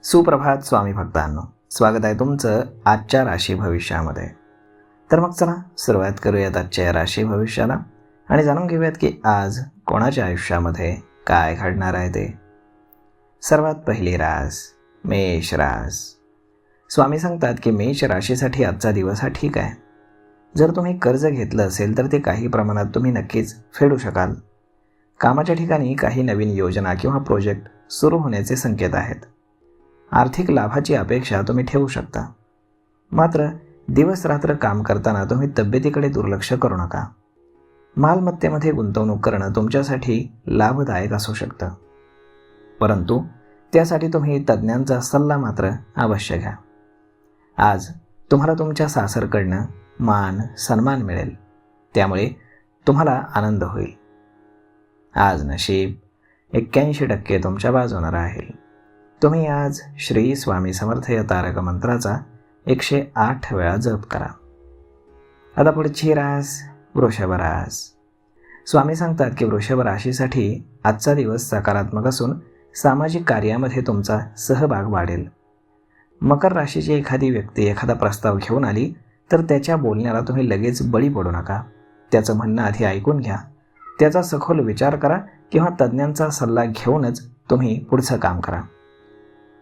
सुप्रभात स्वामी भक्तांनो, स्वागत आहे तुमचं आजच्या राशी भविष्यामध्ये. तर मग चला सुरुवात करूयात आजच्या या राशी भविष्याला आणि जाणून घेऊयात की आज कोणाच्या आयुष्यामध्ये काय घडणार आहे ते. सर्वात पहिली रास मेष रास. स्वामी सांगतात की मेष राशीसाठी आजचा दिवस हा ठीक आहे. जर तुम्ही कर्ज घेतलं असेल तर ते काही प्रमाणात तुम्ही नक्कीच फेडू शकाल. कामाच्या ठिकाणी काही नवीन योजना किंवा प्रोजेक्ट सुरू होण्याचे संकेत आहेत. आर्थिक लाभाची अपेक्षा तुम्ही ठेवू शकता. मात्र दिवस रात्र काम करताना तुम्ही तब्येतीकडे दुर्लक्ष करू नका. मालमत्तेमध्ये गुंतवणूक करणं तुमच्यासाठी लाभदायक असू शकतं, परंतु त्यासाठी तुम्ही तज्ज्ञांचा सल्ला मात्र अवश्य घ्या. आज तुम्हाला तुमच्या सासरकडनं मान सन्मान मिळेल, त्यामुळे तुम्हाला आनंद होईल. आज नशीब 81% तुमच्या बाजूने राहील. तुम्ही आज श्री स्वामी समर्थ या तारक मंत्राचा 108 वेळा जप करा. आता पुढची रास वृषभ रास. स्वामी सांगतात की वृषभ राशीसाठी आजचा दिवस सकारात्मक असून सामाजिक कार्यामध्ये तुमचा सहभाग वाढेल. मकर राशीची एखादी व्यक्ती एखादा प्रस्ताव घेऊन आली तर त्याच्या बोलण्याला तुम्ही लगेच बळी पडू नका. त्याचं म्हणणं आधी ऐकून घ्या, त्याचा सखोल विचार करा किंवा तज्ज्ञांचा सल्ला घेऊनच तुम्ही पुढचं काम करा.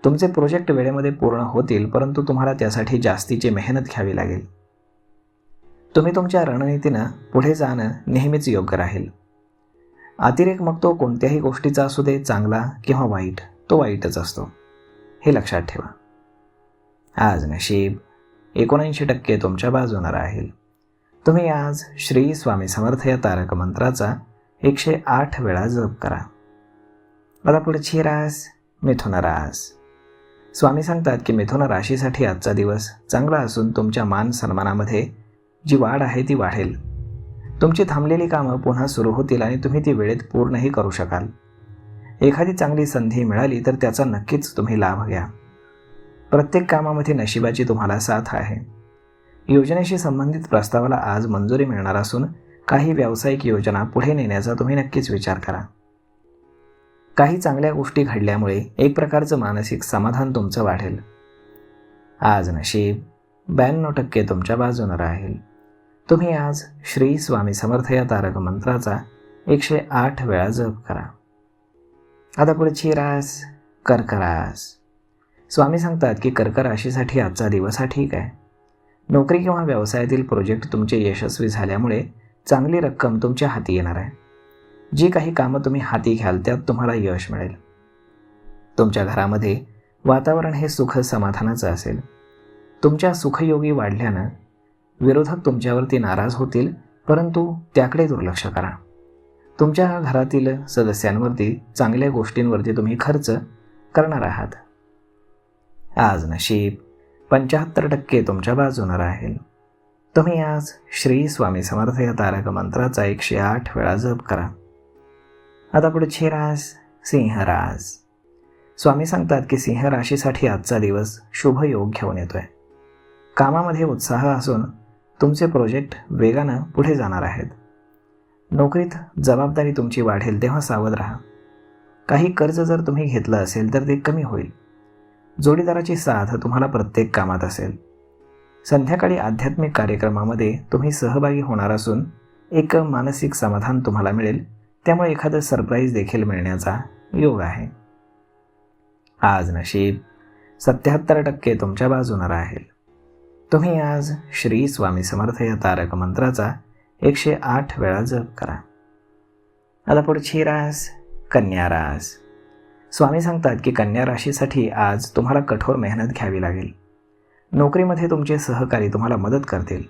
तुमचे प्रोजेक्ट वेळेमध्ये पूर्ण होतील, परंतु तुम्हाला त्यासाठी जास्तीची मेहनत घ्यावी लागेल. तुम्ही तुमच्या रणनीतीनं पुढे जाणं नेहमीच योग्य राहील. अतिरेक मग तो कोणत्याही गोष्टीचा असू दे, चांगला किंवा वाईट, तो वाईटच असतो, हे लक्षात ठेवा. आज नशीब 79% तुमच्या बाजूने राहील. तुम्ही आज श्री स्वामी समर्थ या तारक मंत्राचा 108 वेळा जप करा. आता पुढची रास मिथुन रास. स्वामी सांगतात की मिथुन राशीसाठी आजचा दिवस चांगला असून तुमच्या मान सन्मानामध्ये जी वाढ आहे ती वाढेल. तुमची थांबलेली कामं पुन्हा सुरू होतील आणि तुम्ही ती वेळेत पूर्णही करू शकाल. एखादी चांगली संधी मिळाली तर त्याचा नक्कीच तुम्ही लाभ घ्या. प्रत्येक कामामध्ये नशिबाची तुम्हाला साथ आहे. योजनेशी संबंधित प्रस्तावाला आज मंजुरी मिळणार असून काही व्यावसायिक योजना पुढे नेण्याचा तुम्ही नक्कीच विचार करा. काही चांगल्या गोष्टी घडल्यामुळे एक प्रकारचं मानसिक समाधान तुमचं वाढेल. आज नशीब 92% तुमच्या बाजूने राहील. तुम्ही आज श्री स्वामी समर्थ या तारक मंत्राचा 108 वेळा जप करा. आता पुढची रास कर्क रास. स्वामी सांगतात की कर्क राशीसाठी आजचा दिवस हा ठीक आहे. नोकरी किंवा व्यवसायातील प्रोजेक्ट तुमचे यशस्वी झाल्यामुळे चांगली रक्कम तुमच्या हाती येणार आहे. जी काही कामं तुम्ही हाती घ्याल त्यात तुम्हाला यश मिळेल. तुमच्या घरामध्ये वातावरण हे सुख समाधानाचं असेल. तुमच्या सुखयोगी वाढल्यानं विरोधक तुमच्यावरती नाराज होतील, परंतु त्याकडे दुर्लक्ष करा. तुमच्या घरातील सदस्यांवरती चांगल्या गोष्टींवरती तुम्ही खर्च करणार आहात. आज नशीब 75% तुमच्या बाजूने राहील. तुम्ही आज श्री स्वामी समर्थ या तारक मंत्राचा 108 वेळा जप करा. आता पुढची रास सिंह रास. स्वामी सांगतात की सिंह राशीसाठी आजचा दिवस शुभ योग घेऊन येतोय. कामामध्ये उत्साह असून तुमचे प्रोजेक्ट वेगानं पुढे जाणार आहेत. नोकरीत जबाबदारी तुमची वाढेल, तेव्हा सावध राहा. काही कर्ज जर तुम्ही घेतलं असेल तर ते कमी होईल. जोडीदाराची साथ तुम्हाला प्रत्येक कामात असेल. संध्याकाळी आध्यात्मिक कार्यक्रमामध्ये तुम्ही सहभागी होणार असून एक मानसिक समाधान तुम्हाला मिळेल, त्यामुळे एखादं सरप्राईज देखील मिळण्याचा योग आहे. आज नशीब 77% तुमच्या बाजूने राहील. तुम्ही आज श्री स्वामी समर्थ या तारक मंत्राचा 108 वेळा जप करा. आता पुढची रास कन्या रास. स्वामी सांगतात की कन्या राशीसाठी आज तुम्हाला कठोर मेहनत घ्यावी लागेल. नोकरीमध्ये तुमचे सहकारी तुम्हाला मदत करतील.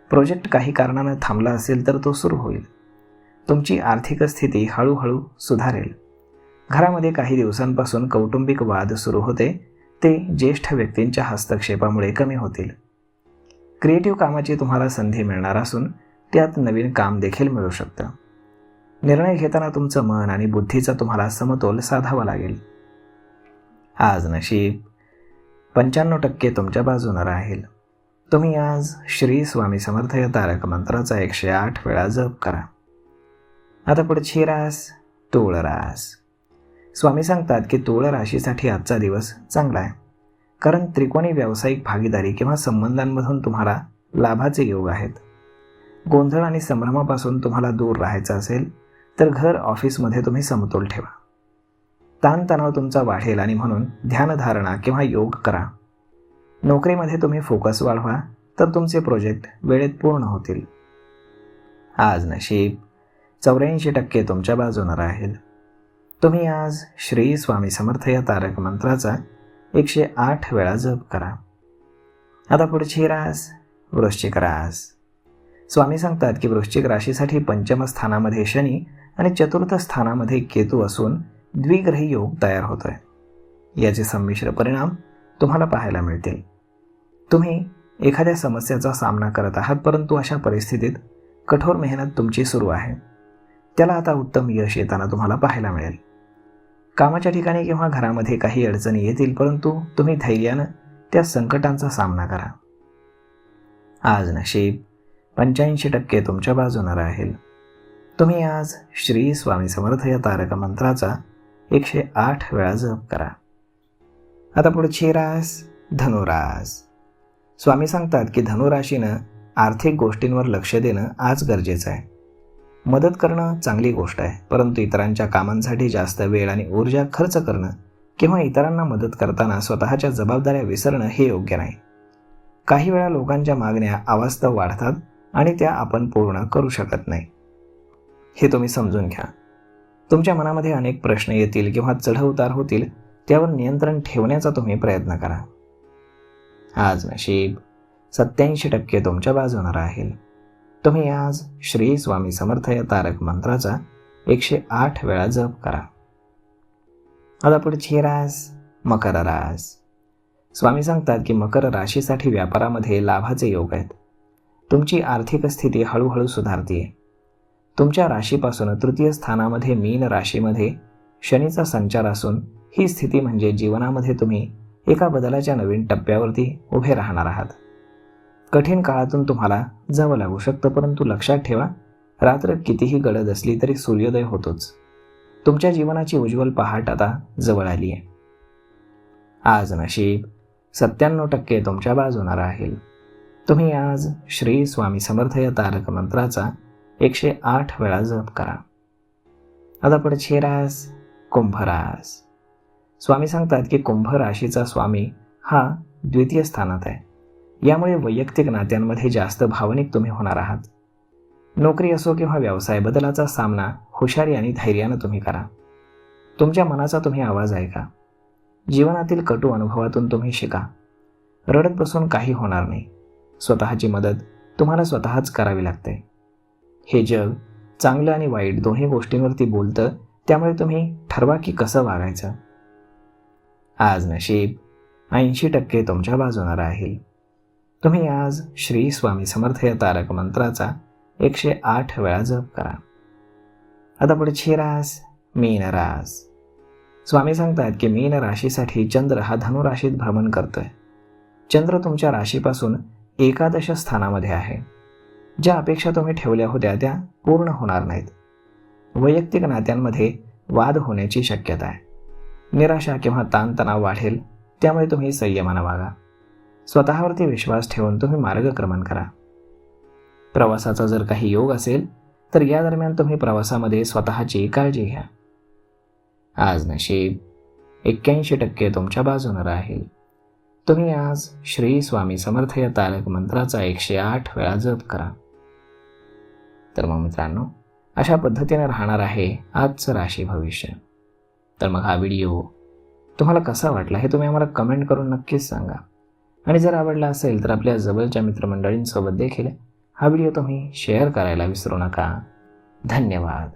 प्रोजेक्ट काही कारणानं थांबला असेल तर तो सुरू होईल. तुमची आर्थिक स्थिती हळूहळू सुधारेल. घरामध्ये काही दिवसांपासून कौटुंबिक वाद सुरू होते, ते ज्येष्ठ व्यक्तींच्या हस्तक्षेपामुळे कमी होतील. क्रिएटिव्ह कामाची तुम्हाला संधी मिळणार असून त्यात नवीन काम देखील मिळू शकतं. निर्णय घेताना तुमचं मन आणि बुद्धीचा तुम्हाला समतोल साधावा लागेल. आज नशीब 95% तुमच्या बाजूने राहील. तुम्ही आज श्री स्वामी समर्थ या तारक मंत्राचा 108 वेळा जप करा. आता पुढची रास तूळ रास. स्वामी सांगतात की तुळ राशीसाठी आजचा दिवस चांगला आहे, कारण त्रिकोणी व्यावसायिक भागीदारी किंवा संबंधांमधून तुम्हाला लाभाचे योग आहेत. गोंधळ आणि संभ्रमापासून तुम्हाला दूर राहायचं असेल तर घर ऑफिसमध्ये तुम्ही समतोल ठेवा. ताणतणाव तुमचा वाढेल आणि म्हणून ध्यानधारणा किंवा योग करा. नोकरीमध्ये तुम्ही फोकस वाढवा तर तुमचे प्रोजेक्ट वेळेत पूर्ण होतील. आज नशीब 84% तुमच्या बाजूने राहील. तुम्ही आज श्री स्वामी समर्थ या तारक मंत्राचा 108 वेळा जप करा. आता पुढची रास वृश्चिक रास. स्वामी सांगतात की वृश्चिक राशीसाठी पंचम स्थानामध्ये शनी आणि चतुर्थ स्थानामध्ये केतू असून द्विग्रही योग तयार होतोय. याचे संमिश्र परिणाम तुम्हाला पाहायला मिळतील. तुम्ही एखाद्या समस्येचा सामना करत आहात, परंतु अशा परिस्थितीत कठोर मेहनत तुमची सुरू आहे. त्याला आता उत्तम यश येताना तुम्हाला पाहायला मिळेल. कामाच्या ठिकाणी किंवा घरामध्ये काही अडचणी येतील, परंतु तुम्ही धैर्यानं त्या संकटांचा सामना करा. आज नशीब 85% तुमच्या बाजूने राहील. तुम्ही आज श्री स्वामी समर्थ या तारक मंत्राचा 108 वेळा जप करा. आता पुढची रास धनुरास. स्वामी सांगतात की धनुराशीनं आर्थिक गोष्टींवर लक्ष देणं आज गरजेचं आहे. मदत करणं चांगली गोष्ट आहे, परंतु इतरांच्या कामांसाठी जास्त वेळ आणि ऊर्जा खर्च करणं किंवा इतरांना मदत करताना स्वतःच्या जबाबदाऱ्या विसरणं हे योग्य नाही. काही वेळा लोकांच्या मागण्या अवास्तव वाढतात आणि त्या आपण पूर्ण करू शकत नाही. हे तुम्ही समजून घ्या. तुमच्या मनामध्ये अनेक प्रश्न येतील किंवा चढउतार होतील, त्यावर नियंत्रण ठेवण्याचा तुम्ही प्रयत्न करा. आज नशीब 87% तुमच्या बाजूने राहील. तुम्ही आज श्री स्वामी समर्थ या तारक मंत्राचा 108 वेळा जप करा. आता पुढची रास मकर रास. स्वामी सांगतात की मकर राशीसाठी व्यापारामध्ये लाभाचे योग आहेत. तुमची आर्थिक स्थिती हळूहळू सुधारतीये. तुमच्या राशीपासून तृतीय स्थानामध्ये मीन राशीमध्ये शनीचा संचार असून ही स्थिती म्हणजे जीवनामध्ये तुम्ही एका बदलाच्या नवीन टप्प्यावरती उभे राहणार आहात. कठीण काळातून तुम्हाला जावं लागू शकतं, परंतु लक्षात ठेवा, रात्र कितीही गडद असली तरी सूर्योदय होतोच. तुमच्या जीवनाची उज्ज्वल पहाट आता जवळ आली आहे. आज नशीब 97% तुमच्या बाजूने राहील. तुम्ही आज श्री स्वामी समर्थ या तारक मंत्राचा 108 वेळा जप करा. आता पुढची रास कुंभ रास. स्वामी सांगतात की कुंभ राशीचा स्वामी हा द्वितीय स्थानात आहे. यामुळे वैयक्तिक नात्यांमध्ये जास्त भावनिक तुम्ही होणार आहात. नोकरी असो किंवा व्यवसाय, बदलाचा सामना हुशारी आणि धैर्यानं तुम्ही करा. तुमच्या मनाचा तुम्ही आवाज ऐका. जीवनातील कटू अनुभवातून तुम्ही शिका. रडत बसून काही होणार नाही. स्वतःची मदत तुम्हाला स्वतःच करावी लागते. हे जग चांगलं आणि वाईट दोन्ही गोष्टींवरती बोलतं, त्यामुळे तुम्ही ठरवा की कसं वागायचं. आज नशीब 80% तुमच्या बाजूने राहील. तुम्ही आज श्री स्वामी समर्थ या तारक मंत्राचा 108 वेळा जप करा. आता पुढची रास मीन रास. स्वामी सांगतात की मीन राशीसाठी चंद्र हा धनु राशीत भ्रमण करतोय. चंद्र तुमच्या राशीपासून एकादश स्थानामध्ये आहे. ज्या अपेक्षा तुम्ही ठेवल्या होत्या त्या पूर्ण होणार नाहीत. वैयक्तिक नात्यांमध्ये वाद होण्याची शक्यता आहे. निराशा किंवा ताणतणाव वाढेल, त्यामुळे तुम्ही संयमानं वागा. स्वतःवरती विश्वास ठेवून तुम्ही मार्गक्रमण करा. प्रवासाचा जर काही योग असेल तर या दरम्यान तुम्ही प्रवासामध्ये स्वतःची काळजी घ्या. आज नशीब 81% तुमच्या बाजूने राहील. तुम्ही आज श्री स्वामी समर्थ या तारक मंत्राचा 108 वेळा जप करा. तर मग मित्रांनो, अशा पद्धतीने राहणार आहे आजचं राशी भविष्य. तर मग हा व्हिडिओ तुम्हाला कसा वाटला हे तुम्ही आम्हाला कमेंट करून नक्कीच सांगा. आणि जर आवडला असेल तर आपल्या जवळच्या मित्रमंडळींसोबत देखील हा व्हिडिओ तुम्ही शेअर करायला विसरू नका. धन्यवाद.